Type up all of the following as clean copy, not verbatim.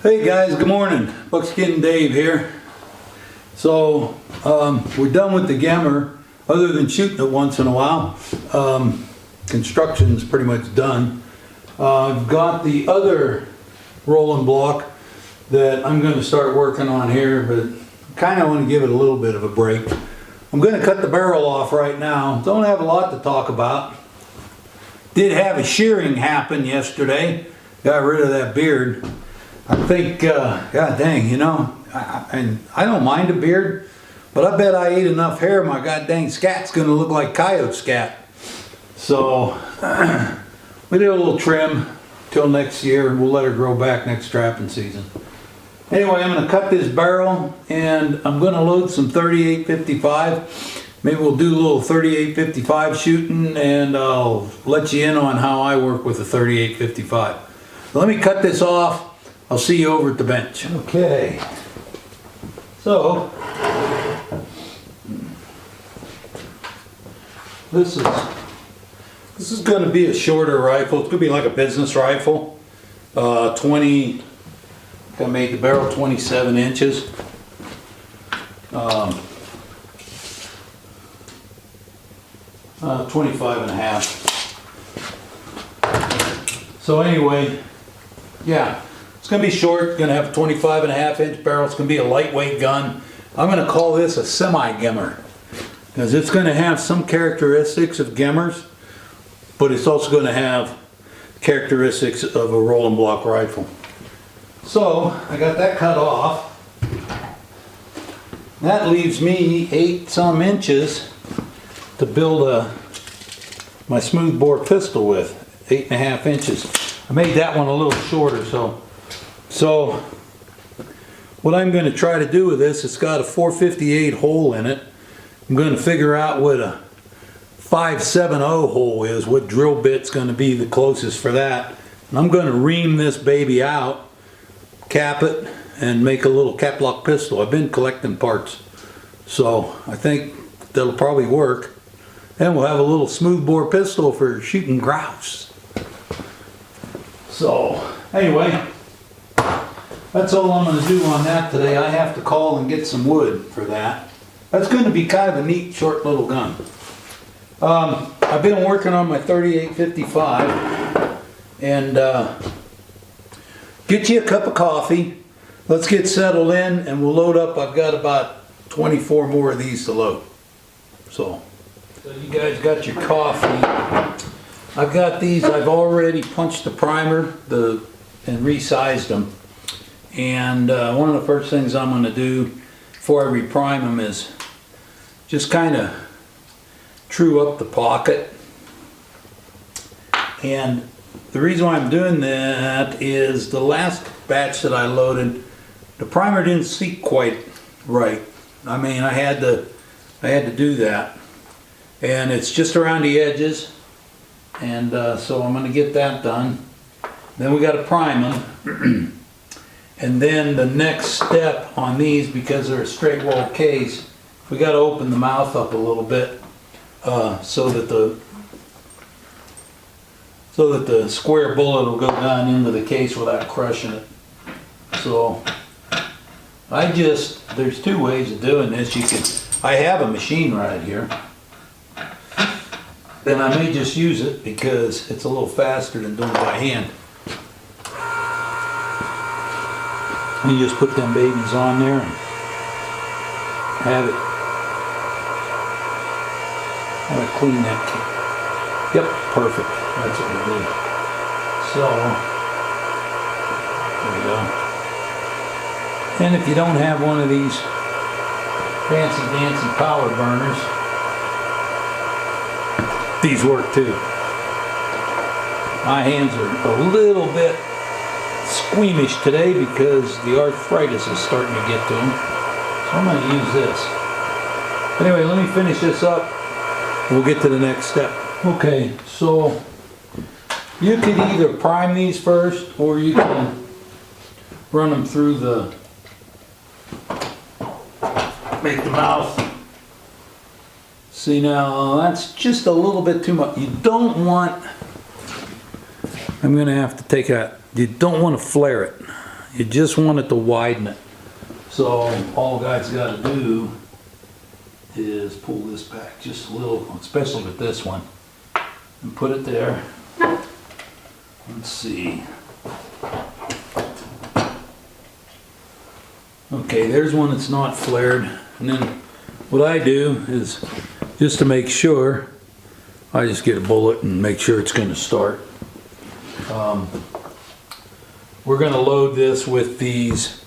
Hey guys, good morning. Buckskin Dave here. So we're done with the Gemmer, other than shooting it once in a while. Construction's pretty much done. I've got the other rolling block that I'm going to start working on here, but kind of want to give it a little bit of a break. I'm going to cut the barrel off right now. Don't have a lot to talk about. Did have a shearing happen yesterday. Got rid of that beard. I think, God dang, you know, and I don't mind a beard, but I bet I ate enough hair, my god dang scat's gonna look like coyote scat. So, we did a little trim till next year. We'll let her grow back next trapping season. Anyway, I'm gonna cut this barrel and I'm gonna load some 3855. Maybe we'll do a little 3855 shooting and I'll let you in on how I work with the 3855. Let me cut this off. I'll see you over at the bench. Okay. So, this is going to be a shorter rifle. It's going to be like a business rifle. I made the barrel 27 inches. 25 and a half. So anyway, yeah. It's going to be short, going to have a 25 and a half inch barrel. It's going to be a lightweight gun. I'm going to call this a semi-Gemmer because it's going to have some characteristics of Gemmers, but it's also going to have characteristics of a rolling block rifle. So I got that cut off. That leaves me 8 some inches to build my smoothbore pistol with, 8.5 inches. I made that one a little shorter, so what I'm going to try to do with this, it's got a 458 hole in it. I'm going to figure out what a 570 hole is, what drill bit's going to be the closest for that. And I'm going to ream this baby out, cap it, and make a little cap lock pistol. I've been collecting parts, so I think that'll probably work. And we'll have a little smoothbore pistol for shooting grouse. So anyway, that's all I'm going to do on that today. I have to call and get some wood for that. That's going to be kind of a neat short little gun. I've been working on my 3855 and get you a cup of coffee. Let's get settled in and we'll load up. I've got about 24 more of these to load. So you guys got your coffee. I've got these. I've already punched the primer and resized them. And one of the first things I'm going to do before I reprime them is just kind of true up the pocket. And the reason why I'm doing that is the last batch that I loaded, the primer didn't seat quite right. I mean, I had to do that. And it's just around the edges. And so I'm going to get that done. Then we got to prime them. And then the next step on these, because they're a straight wall case, we got to open the mouth up a little bit so that the square bullet will go down into the case without crushing it. So there's 2 ways of doing this. I have a machine right here. Then I may just use it because it's a little faster than doing it by hand. You just put them babies on there and have it clean that kit. Yep, perfect. That's what we do. So there we go. And if you don't have one of these fancy dancy power burners, these work too. My hands are a little bit squeamish today because the arthritis is starting to get to them. So I'm going to use this. Anyway, let me finish this up. We'll get to the next step. Okay, so you could either prime these first or you can run them through make the mouth. See, now that's just a little bit too much. You don't want, I'm going to have to take out, you don't want to flare it. You just want it to widen it. So all a guy's got to do is pull this back just a little, especially with this one, and put it there. Let's see. Okay, there's one that's not flared. And then what I do is, just to make sure, I just get a bullet and make sure it's going to start. We're going to load this with these.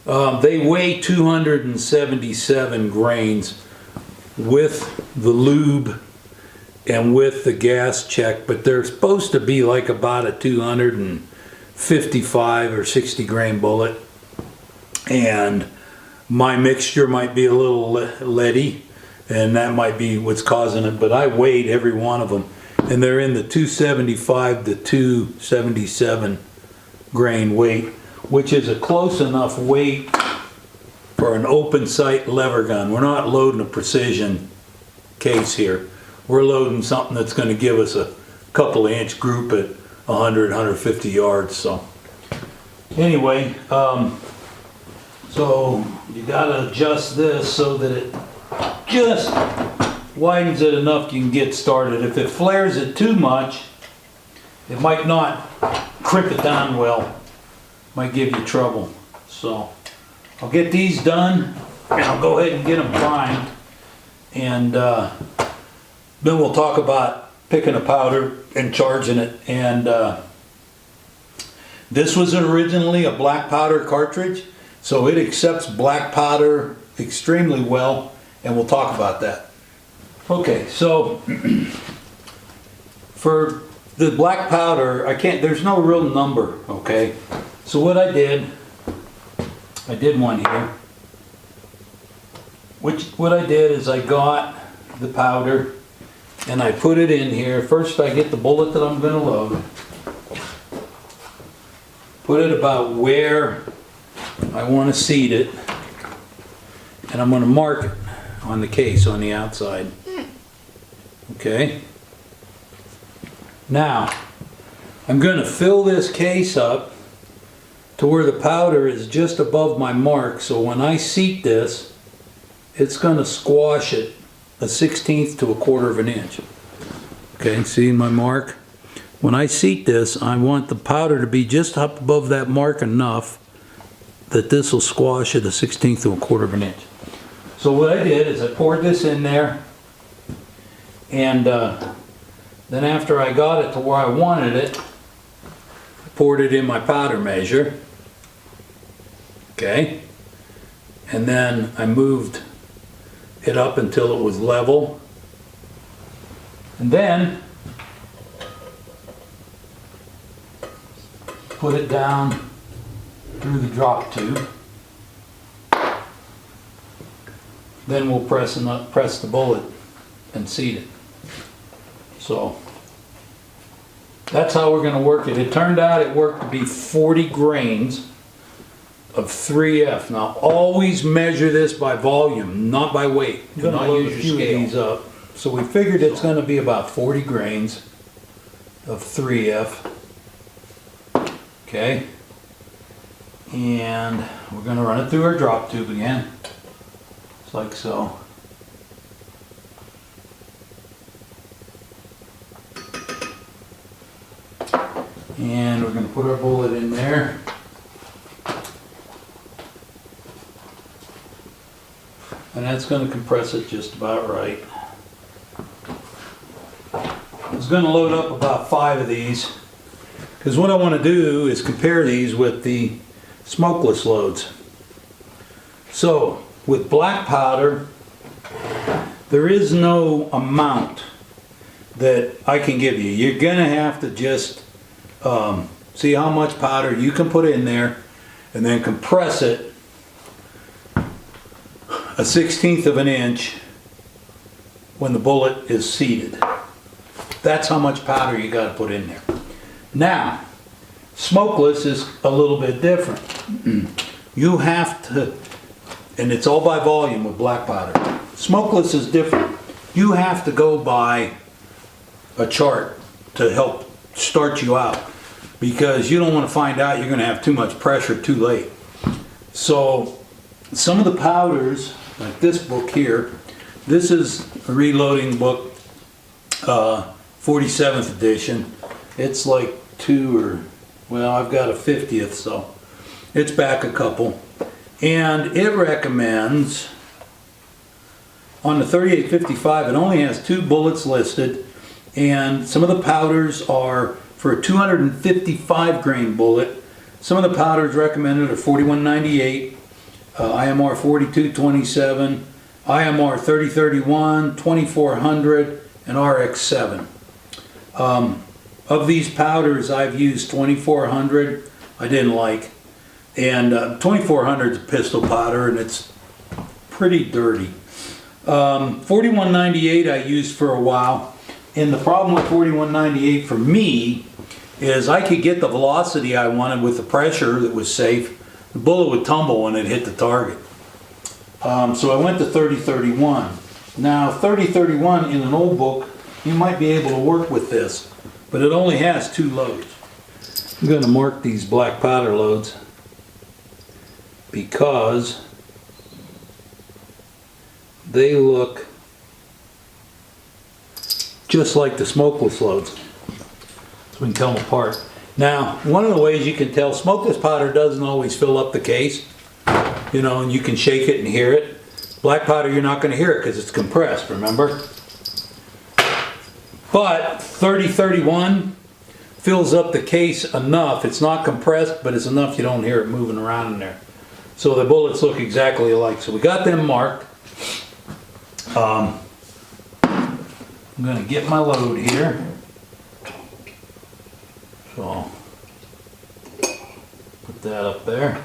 They weigh 277 grains with the lube and with the gas check, but they're supposed to be like about a 255 or 60 grain bullet. And my mixture might be a little leady, and that might be what's causing it, but I weighed every one of them, and they're in the 275 to 277 grain weight, which is a close enough weight for an open sight lever gun. We're not loading a precision case here. We're loading something that's going to give us a couple of inch group at 100, 150 yards. So anyway, so you got to adjust this so that it just widens it enough you can get started. If it flares it too much, it might not crimp it down well. Might give you trouble. So I'll get these done and I'll go ahead and get them primed, and then we'll talk about picking a powder and charging it. And this was originally a black powder cartridge, so it accepts black powder extremely well, and we'll talk about that. Okay, so for the black powder, there's no real number, okay? So what I did one here. What I did is I got the powder and I put it in here. First I get the bullet that I'm going to load. Put it about where I want to seat it. And I'm going to mark it on the case on the outside. Okay. Now, I'm going to fill this case up to where the powder is just above my mark, so when I seat this, it's going to squash it 1/16 to 1/4 of an inch. Okay, see my mark? When I seat this, I want the powder to be just up above that mark enough that this will squash it 1/16 to 1/4 of an inch. So what I did is I poured this in there, and then after I got it to where I wanted it, I poured it in my powder measure. Okay, and then I moved it up until it was level, and then put it down through the drop tube. Then we'll press the bullet and seat it. So that's how we're going to work it. It turned out it worked to be 40 grains of 3F. Now always measure this by volume, not by weight. Do not use your scales up. So we figured it's going to be about 40 grains of 3F. Okay. And we're going to run it through our drop tube again. Just like so. And we're going to put our bullet in there. And that's going to compress it just about right. I was going to load up about 5 of these, because what I want to do is compare these with the smokeless loads. So with black powder, there is no amount that I can give you. You're going to have to just see how much powder you can put in there and then compress it 1/16 of an inch when the bullet is seated. That's how much powder you got to put in there. Now, smokeless is a little bit different. You have to, and it's all by volume with black powder. Smokeless is different. You have to go by a chart to help start you out. because you don't want to find out you're going to have too much pressure too late. So some of the powders, like this book here, this is a reloading book, 47th edition. It's like I've got a 50th, so it's back a couple. And it recommends, on the 3855, it only has 2 bullets listed, and some of the powders are for a 255 grain bullet. Some of the powders recommended are 4198, IMR 4227, IMR 3031, 2400, and RX7. Of these powders, I've used 2400. I didn't like, and 2400 is a pistol powder, and it's pretty dirty. 4198 I used for a while, and the problem with 4198 for me is I could get the velocity I wanted with the pressure that was safe. The bullet would tumble when it hit the target. So I went to 3031. Now 3031 in an old book, you might be able to work with this, but it only has 2 loads. I'm going to mark these black powder loads because they look just like the smokeless loads, so we can tell them apart. Now, one of the ways you can tell, smokeless powder doesn't always fill up the case, and you can shake it and hear it. Black powder, you're not going to hear it because it's compressed, remember? But 3031 fills up the case enough. It's not compressed, but it's enough you don't hear it moving around in there. So the bullets look exactly alike. So we got them marked. I'm going to get my load here. So put that up there.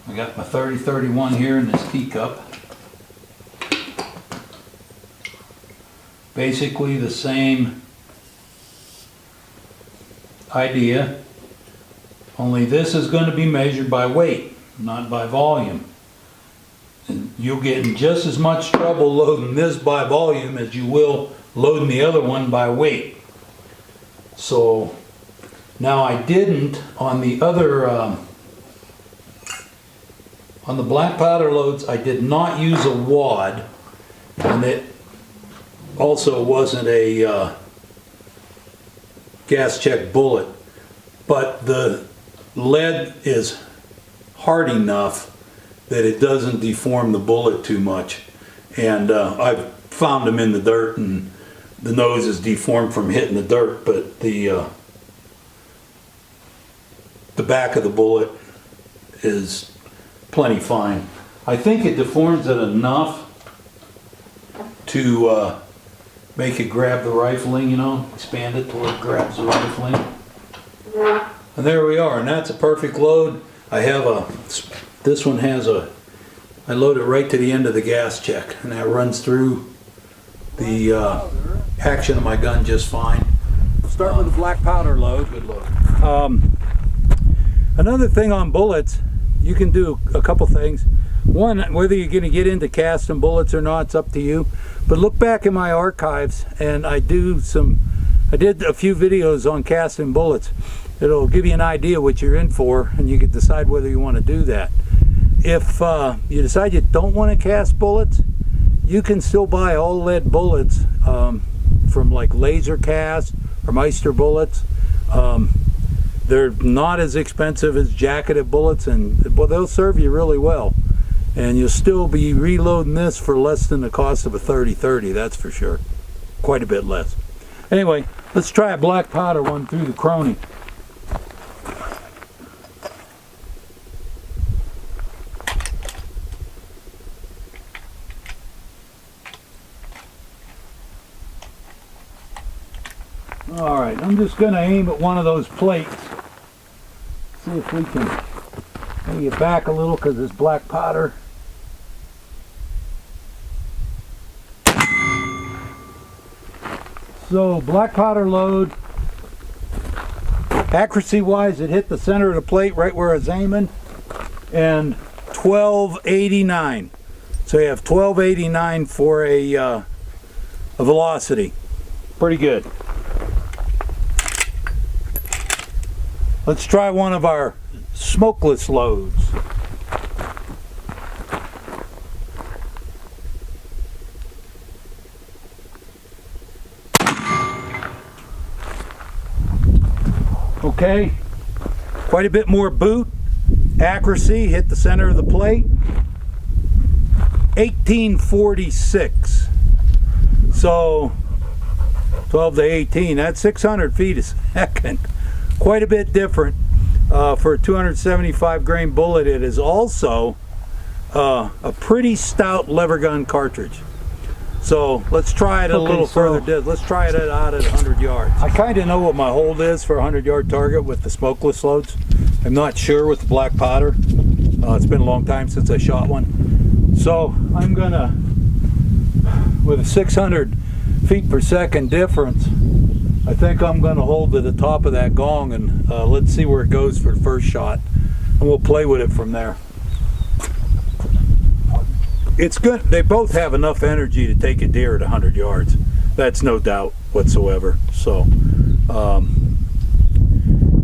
I got my 3031 here in this teacup. Basically the same idea, only this is going to be measured by weight, not by volume. And you'll get in just as much trouble loading this by volume as you will loading the other one by weight. So now I didn't on the other on the black powder loads, I did not use a wad, and it also wasn't a gas check bullet, but the lead is hard enough that it doesn't deform the bullet too much. And I've found them in the dirt, and the nose is deformed from hitting the dirt, but the back of the bullet is plenty fine. I think it deforms it enough to make it grab the rifling, expand it to where it grabs the rifling. And there we are, and that's a perfect load. This one has I load it right to the end of the gas check, and that runs through the action of my gun just fine. Start with the black powder load. Good load. Another thing on bullets, you can do a couple things. One, whether you're going to get into casting bullets or not, it's up to you. But look back in my archives, and I did a few videos on casting bullets. It'll give you an idea what you're in for, and you can decide whether you want to do that. If you decide you don't want to cast bullets, you can still buy all lead bullets from like Laser Cast or Meister bullets. They're not as expensive as jacketed bullets, and they'll serve you really well. And you'll still be reloading this for less than the cost of a 30-30, that's for sure. Quite a bit less. Anyway, let's try a black powder one through the crony. Alright, I'm just going to aim at one of those plates. See if we can bring it back a little because it's black powder. So black powder load, accuracy wise it hit the center of the plate right where I was aiming, and 1289. So you have 1289 for a velocity. Pretty good. Let's try one of our smokeless loads. Okay, quite a bit more boot. Accuracy, hit the center of the plate. 1846. So 12 to 18, that's 600 feet a second. Quite a bit different for a 275 grain bullet. It is also a pretty stout lever gun cartridge. So let's try it a little further. Let's try it out at 100 yards. I kind of know what my hold is for a 100-yard target with the smokeless loads. I'm not sure with the black powder. It's been a long time since I shot one. So I'm gonna, with a 600 feet per second difference, I think I'm gonna hold to the top of that gong and let's see where it goes for the first shot. And we'll play with it from there. It's good. They both have enough energy to take a deer at 100 yards. That's no doubt whatsoever. So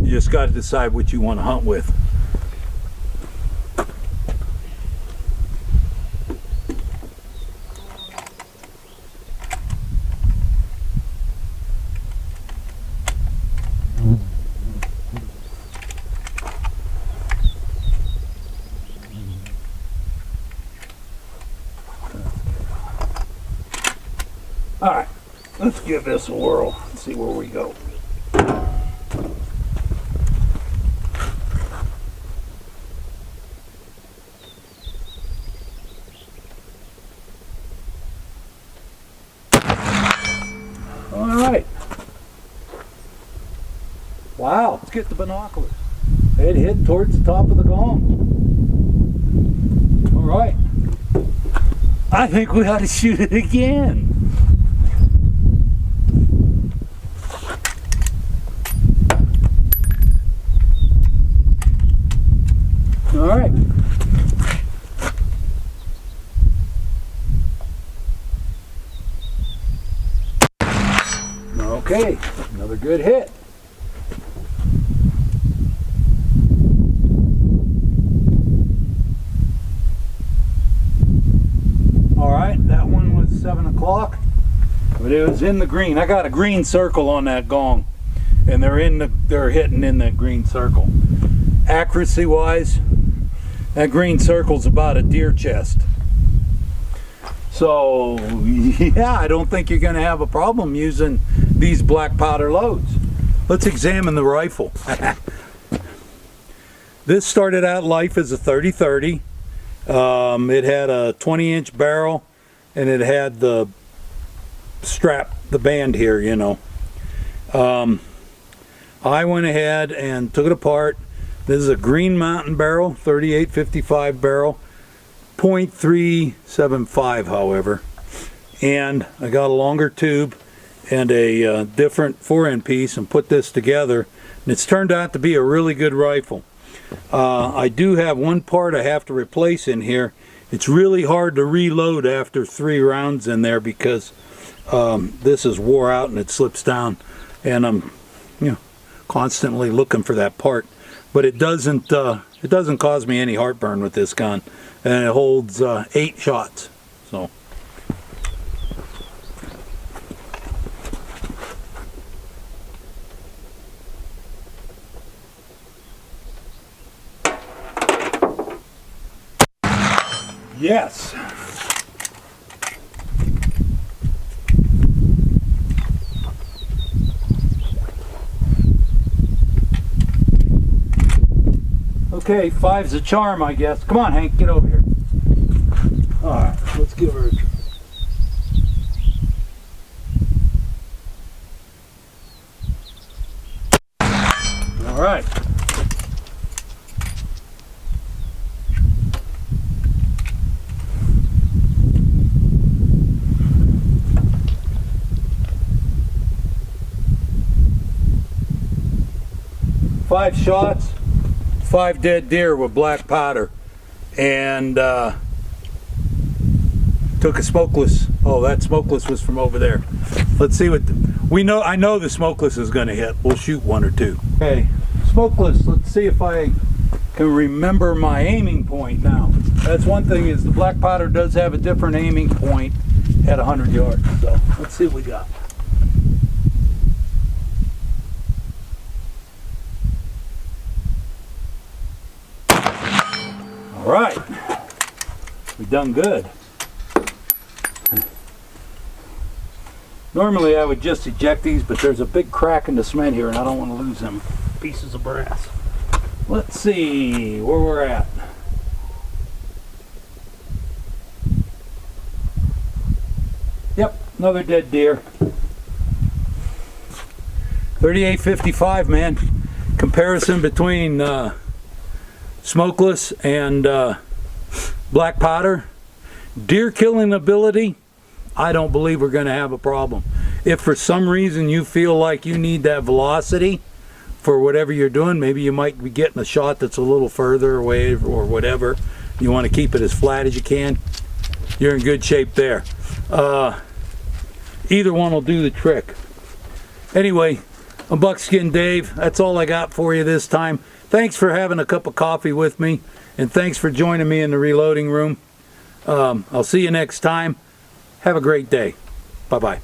you just got to decide what you want to hunt with. All right, let's give this a whirl and see where we go. All right. Wow, let's get the binoculars. It hit towards the top of the gong. All right. I think we ought to shoot it again. All right. Okay, another good hit. All right, that one was 7 o'clock, but it was in the green. I got a green circle on that gong, and they're hitting in that green circle. Accuracy wise, that green circle's about a deer chest. So yeah, I don't think you're going to have a problem using these black powder loads. Let's examine the rifle. This started out life as a 30-30. It had a 20-inch barrel, and it had the strap, the band here, you know. I went ahead and took it apart. This is a Green Mountain barrel, 38-55 barrel, .375 however. And I got a longer tube and a different 4-end piece and put this together. And it's turned out to be a really good rifle. I do have one part I have to replace in here. It's really hard to reload after 3 rounds in there because this is wore out and it slips down. And I'm constantly looking for that part. But it doesn't cause me any heartburn with this gun, and it holds 8 shots. So yes. Okay, 5's a charm, I guess. Come on, Hank, get over here. All right, let's give her a try. All right. Five shots. 5 dead deer with black powder, and took a smokeless. Oh, that smokeless was from over there. Let's see what we know. I know the smokeless is going to hit. We'll shoot 1 or 2. Okay, Smokeless, let's see if I can remember my aiming point now. That's one thing, is the black powder does have a different aiming point at 100 yards. So let's see what we got. All right, we done good. Normally I would just eject these, but there's a big crack in the cement here and I don't want to lose them pieces of brass. Let's see where we're at. Yep, another dead deer. 38.55, man. Comparison between Smokeless and black powder. Deer killing ability, I don't believe we're going to have a problem. If for some reason you feel like you need that velocity for whatever you're doing, maybe you might be getting a shot that's a little further away or whatever, you want to keep it as flat as you can, you're in good shape there. Either one will do the trick. Anyway, I'm Buckskin Dave. That's all I got for you this time. Thanks for having a cup of coffee with me, and thanks for joining me in the reloading room. I'll see you next time. Have a great day. Bye-bye.